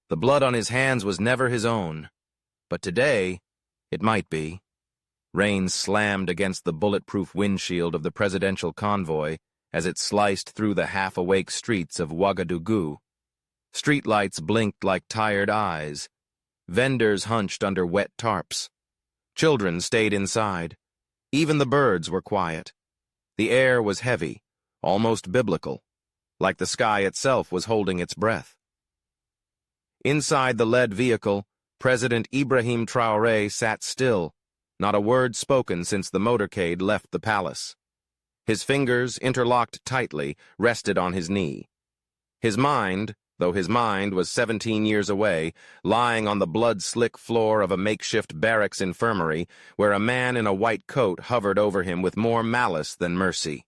The blood on his hands was never his own, but today it might be. Rain slammed against the bulletproof windshield of the presidential convoy as it sliced through the half-awake streets of Ouagadougou. Streetlights blinked like tired eyes. Vendors hunched under wet tarps. Children stayed inside. Even the birds were quiet. The air was heavy, almost biblical, like the sky itself was holding its breath. Inside the lead vehicle, President Ibrahim Traoré sat still, not a word spoken since the motorcade left the palace. His fingers, interlocked tightly, rested on his knee. His mind, though his mind was 17 years away, lying on the blood-slick floor of a makeshift barracks infirmary where a man in a white coat hovered over him with more malice than mercy.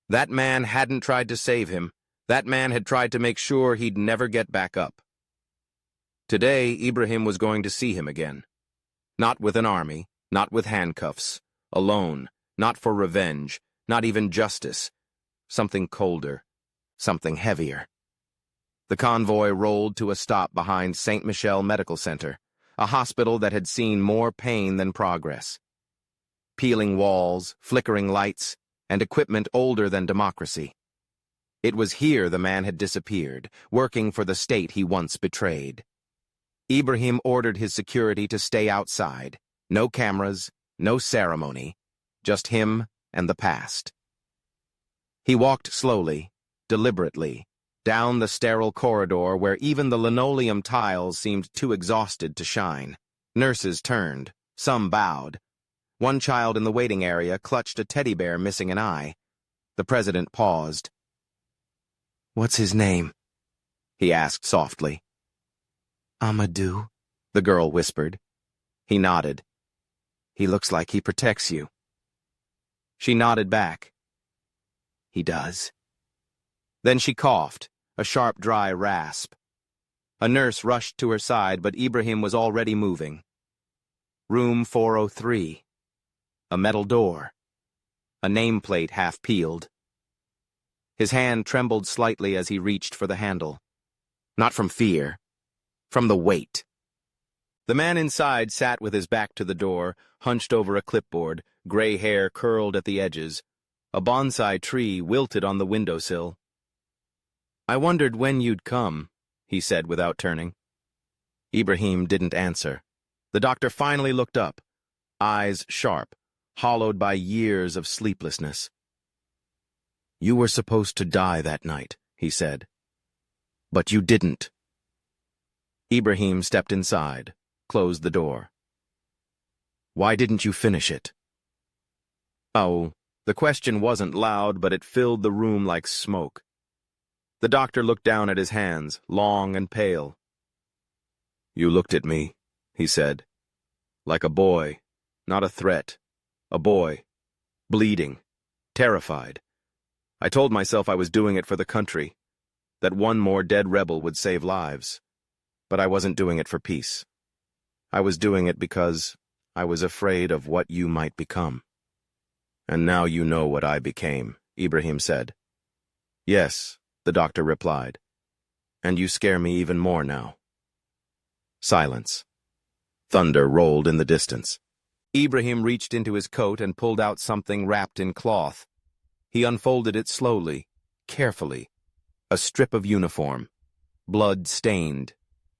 That man hadn't tried to save him. That man had tried to make sure he'd never get back up. Today, Ibrahim was going to see him again. Not with an army, not with handcuffs, alone, not for revenge, not even justice. Something colder, something heavier. The convoy rolled to a stop behind St. Michel Medical Center, a hospital that had seen more pain than progress. Peeling walls, flickering lights, and equipment older than democracy. It was here the man had disappeared, working for the state he once betrayed. Ibrahim ordered his security to stay outside. No cameras, no ceremony, just him and the past. He walked slowly, deliberately, down the sterile corridor where even the linoleum tiles seemed too exhausted to shine. Nurses turned, some bowed. One child in the waiting area clutched a teddy bear missing an eye. The president paused. "What's his name?" he asked softly. "Amadou," the girl whispered. He nodded. "He looks like he protects you." She nodded back. "He does." Then she coughed, a sharp, dry rasp. A nurse rushed to her side, but Ibrahim was already moving. Room 403. A metal door. A nameplate half peeled. His hand trembled slightly as he reached for the handle. Not from fear, from the weight. The man inside sat with his back to the door, hunched over a clipboard, gray hair curled at the edges. A bonsai tree wilted on the windowsill. "I wondered when you'd come," he said without turning. Ibrahim didn't answer. The doctor finally looked up, eyes sharp, hollowed by years of sleeplessness. "You were supposed to die that night," he said. "But you didn't." Ibrahim stepped inside, closed the door. "Why didn't you finish it?" Oh, the question wasn't loud, but it filled the room like smoke. The doctor looked down at his hands, long and pale. "You looked at me," he said, "like a boy, not a threat. A boy, bleeding, terrified. I told myself I was doing it for the country, that one more dead rebel would save lives. But I wasn't doing it for peace. I was doing it because I was afraid of what you might become." "And now you know what I became," Ibrahim said. "Yes," the doctor replied. "And you scare me even more now." Silence. Thunder rolled in the distance. Ibrahim reached into his coat and pulled out something wrapped in cloth. He unfolded it slowly, carefully. A strip of uniform, blood-stained,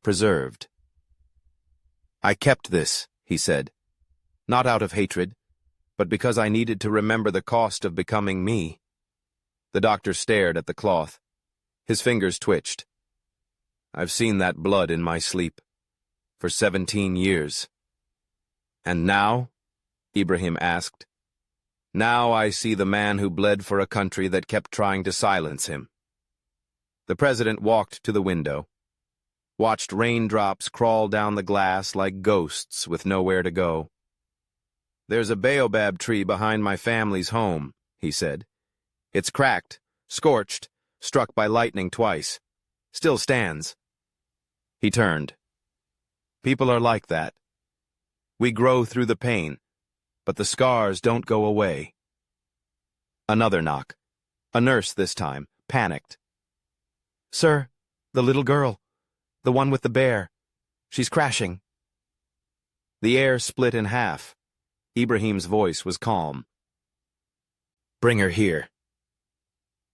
preserved. "I kept this," he said, "not out of hatred, but because I needed to remember the cost of becoming me." The doctor stared at the cloth. His fingers twitched. "I've seen that blood in my sleep. For 17 years. And now?" Ibrahim asked. "Now I see the man who bled for a country that kept trying to silence him." The president walked to the window, watched raindrops crawl down the glass like ghosts with nowhere to go. "There's a baobab tree behind my family's home," he said. "It's cracked, scorched, struck by lightning twice. Still stands." He turned. "People are like that. We grow through the pain, but the scars don't go away." Another knock. A nurse this time, panicked. "Sir, the little girl. The one with the bear. She's crashing. The air split in half. Ibrahim's voice was calm. Bring her here.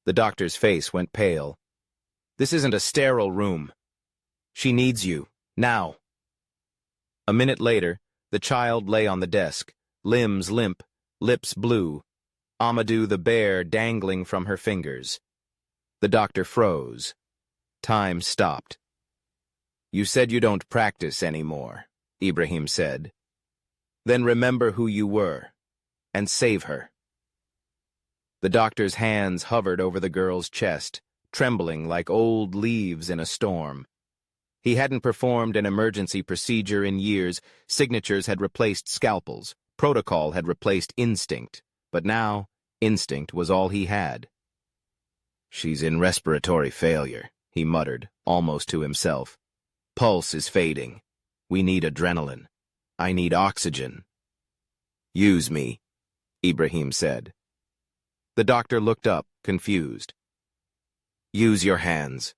The doctor's face went pale. This isn't a sterile room. She needs you, now. A minute later, the child lay on the desk, limbs limp, lips blue, Amadou the bear dangling from her fingers. The doctor froze. Time stopped. You said you don't practice anymore, Ibrahim said. Then remember who you were, and save her. The doctor's hands hovered over the girl's chest, trembling like old leaves in a storm. He hadn't performed an emergency procedure in years. Signatures had replaced scalpels. Protocol had replaced instinct. But now, instinct was all he had. She's in respiratory failure, he muttered, almost to himself. Pulse is fading. We need adrenaline. I need oxygen. Use me, Ibrahim said. The doctor looked up, confused. Use your hands.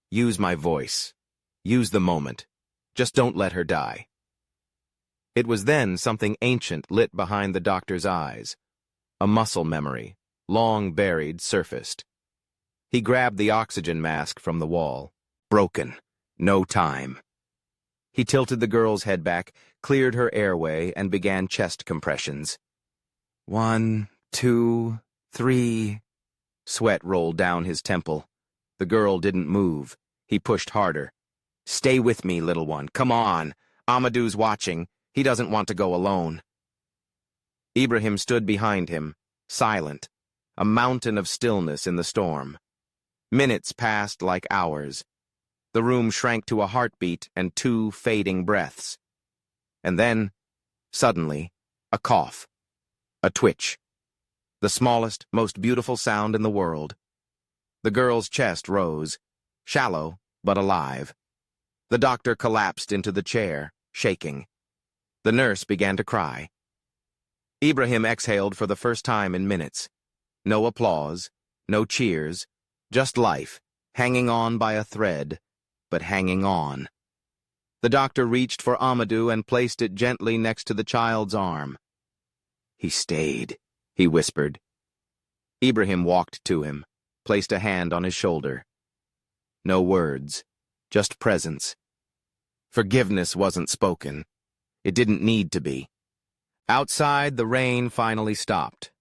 Use my voice. Use the moment. Just don't let her die. It was then something ancient lit behind the doctor's eyes. A muscle memory, long buried, surfaced. He grabbed the oxygen mask from the wall. Broken. No time. He tilted the girl's head back, cleared her airway, and began chest compressions. 1, 2, 3. Sweat rolled down his temple. The girl didn't move. He pushed harder. Stay with me, little one. Come on. Amadou's watching. He doesn't want to go alone. Ibrahim stood behind him, silent, a mountain of stillness in the storm. Minutes passed like hours. The room shrank to a heartbeat and 2 fading breaths. And then, suddenly, a cough. A twitch. The smallest, most beautiful sound in the world. The girl's chest rose, shallow but alive. The doctor collapsed into the chair, shaking. The nurse began to cry. Ibrahim exhaled for the first time in minutes. No applause, no cheers, just life, hanging on by a thread, but hanging on. The doctor reached for Amadou and placed it gently next to the child's arm. He stayed, he whispered. Ibrahim walked to him, placed a hand on his shoulder. No words, just presence. Forgiveness wasn't spoken. It didn't need to be. Outside, the rain finally stopped.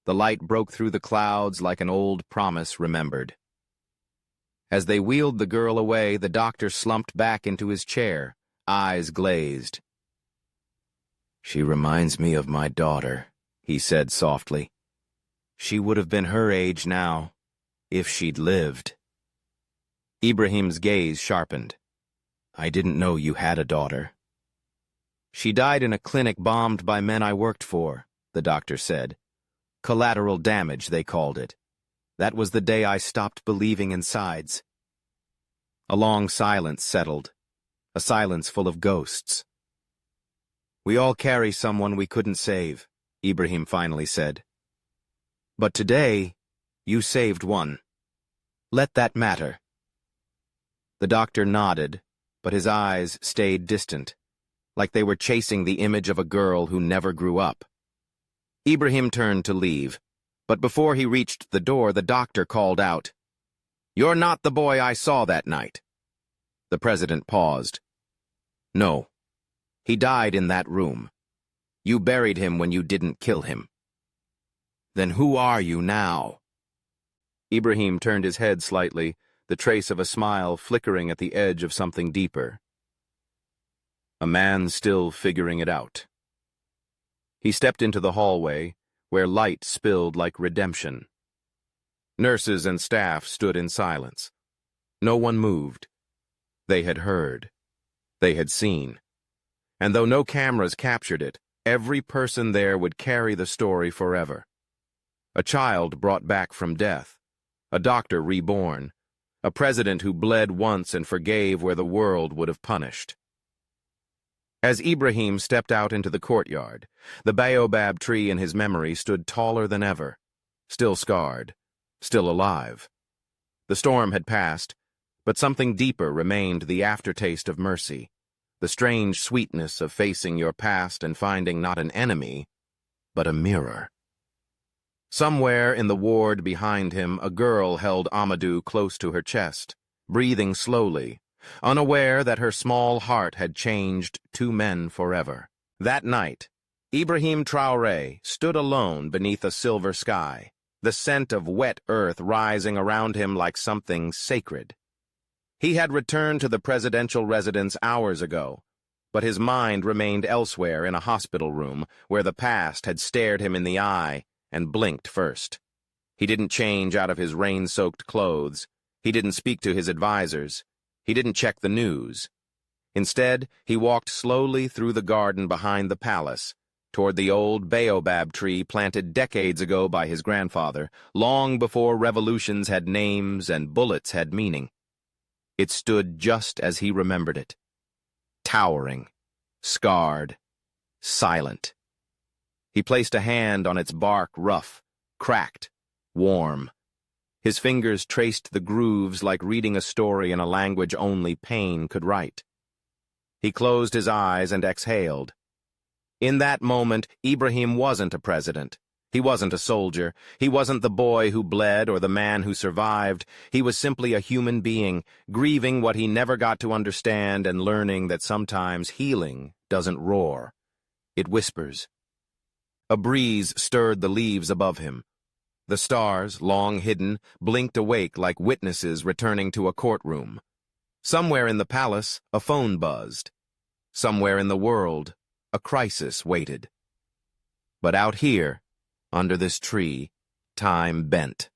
The light broke through the clouds like an old promise remembered. As they wheeled the girl away, the doctor slumped back into his chair, eyes glazed. She reminds me of my daughter, he said softly. She would have been her age now, if she'd lived. Ibrahim's gaze sharpened. I didn't know you had a daughter. She died in a clinic bombed by men I worked for, the doctor said. Collateral damage, they called it. That was the day I stopped believing in sides. A long silence settled, a silence full of ghosts. We all carry someone we couldn't save, Ibrahim finally said. But today, you saved one. Let that matter. The doctor nodded, but his eyes stayed distant, like they were chasing the image of a girl who never grew up. Ibrahim turned to leave, but before he reached the door, the doctor called out, You're not the boy I saw that night. The president paused. No. He died in that room. You buried him when you didn't kill him. Then who are you now? Ibrahim turned his head slightly, the trace of a smile flickering at the edge of something deeper. A man still figuring it out. He stepped into the hallway, where light spilled like redemption. Nurses and staff stood in silence. No one moved. They had heard. They had seen. And though no cameras captured it, every person there would carry the story forever. A child brought back from death. A doctor reborn. A president who bled once and forgave where the world would have punished. As Ibrahim stepped out into the courtyard, the baobab tree in his memory stood taller than ever, still scarred, still alive. The storm had passed, But something deeper remained, the aftertaste of mercy, the strange sweetness of facing your past and finding not an enemy, but a mirror. Somewhere in the ward behind him, a girl held Amadou close to her chest, breathing slowly, unaware that her small heart had changed two men forever. That night, Ibrahim Traoré stood alone beneath a silver sky, the scent of wet earth rising around him like something sacred. He had returned to the presidential residence hours ago, but his mind remained elsewhere in a hospital room where the past had stared him in the eye and blinked first. He didn't change out of his rain-soaked clothes. He didn't speak to his advisors. He didn't check the news. Instead, he walked slowly through the garden behind the palace, toward the old baobab tree planted decades ago by his grandfather, long before revolutions had names and bullets had meaning. It stood just as he remembered it, towering, scarred, silent. He placed a hand on its bark, rough, cracked, warm. His fingers traced the grooves like reading a story in a language only pain could write. He closed his eyes and exhaled. In that moment, Ibrahim wasn't a president. He wasn't a soldier. He wasn't the boy who bled or the man who survived. He was simply a human being, grieving what he never got to understand and learning that sometimes healing doesn't roar. It whispers. A breeze stirred the leaves above him. The stars, long hidden, blinked awake like witnesses returning to a courtroom. Somewhere in the palace, a phone buzzed. Somewhere in the world, a crisis waited. But out here, under this tree, time bent.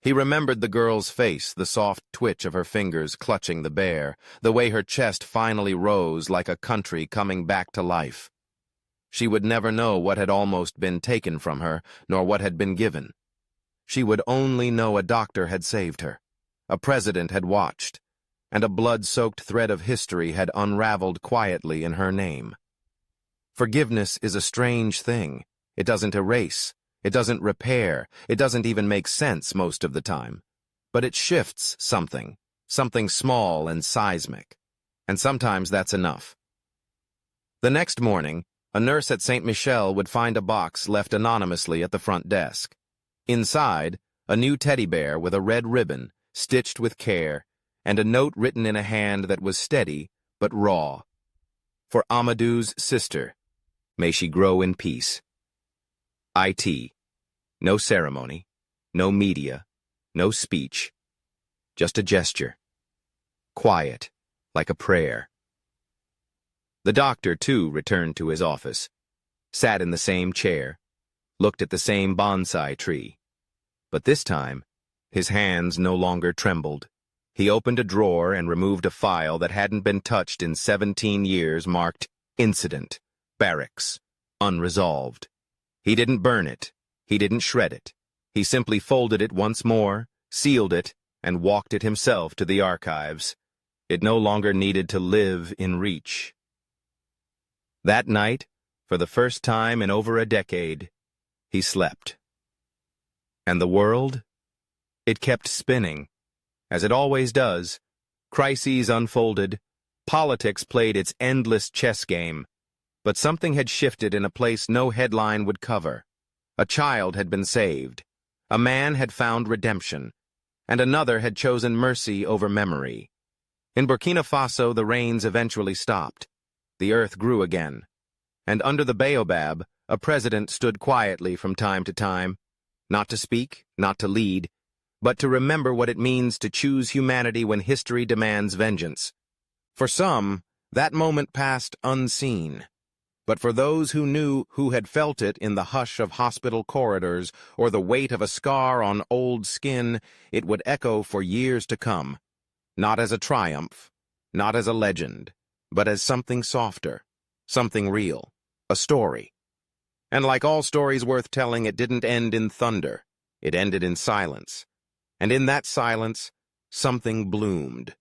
He remembered the girl's face, the soft twitch of her fingers clutching the bear, the way her chest finally rose like a country coming back to life. She would never know what had almost been taken from her, nor what had been given. She would only know a doctor had saved her, a president had watched, and a blood-soaked thread of history had unraveled quietly in her name. Forgiveness is a strange thing. It doesn't erase, it doesn't repair, it doesn't even make sense most of the time. But it shifts something small and seismic. And sometimes that's enough. The next morning, a nurse at St. Michel would find a box left anonymously at the front desk. Inside, a new teddy bear with a red ribbon, stitched with care, and a note written in a hand that was steady but raw. For Amadou's sister, may she grow in peace. IT. No ceremony, no media, no speech, just a gesture. Quiet, like a prayer. The doctor, too, returned to his office, sat in the same chair, looked at the same bonsai tree. But this time, his hands no longer trembled. He opened a drawer and removed a file that hadn't been touched in 17 years marked Incident, Barracks, Unresolved. He didn't burn it. He didn't shred it. He simply folded it once more, sealed it, and walked it himself to the archives. It no longer needed to live in reach. That night, for the first time in over a decade, he slept. And the world? It kept spinning. As it always does, crises unfolded, politics played its endless chess game, but something had shifted in a place no headline would cover. A child had been saved, a man had found redemption, and another had chosen mercy over memory. In Burkina Faso, the rains eventually stopped. The earth grew again, and under the baobab, a president stood quietly from time to time, not to speak, not to lead, but to remember what it means to choose humanity when history demands vengeance. For some, that moment passed unseen. But for those who knew, who had felt it in the hush of hospital corridors or the weight of a scar on old skin, it would echo for years to come, not as a triumph, not as a legend, but as something softer, something real, a story. And like all stories worth telling, it didn't end in thunder. It ended in silence. And in that silence, something bloomed.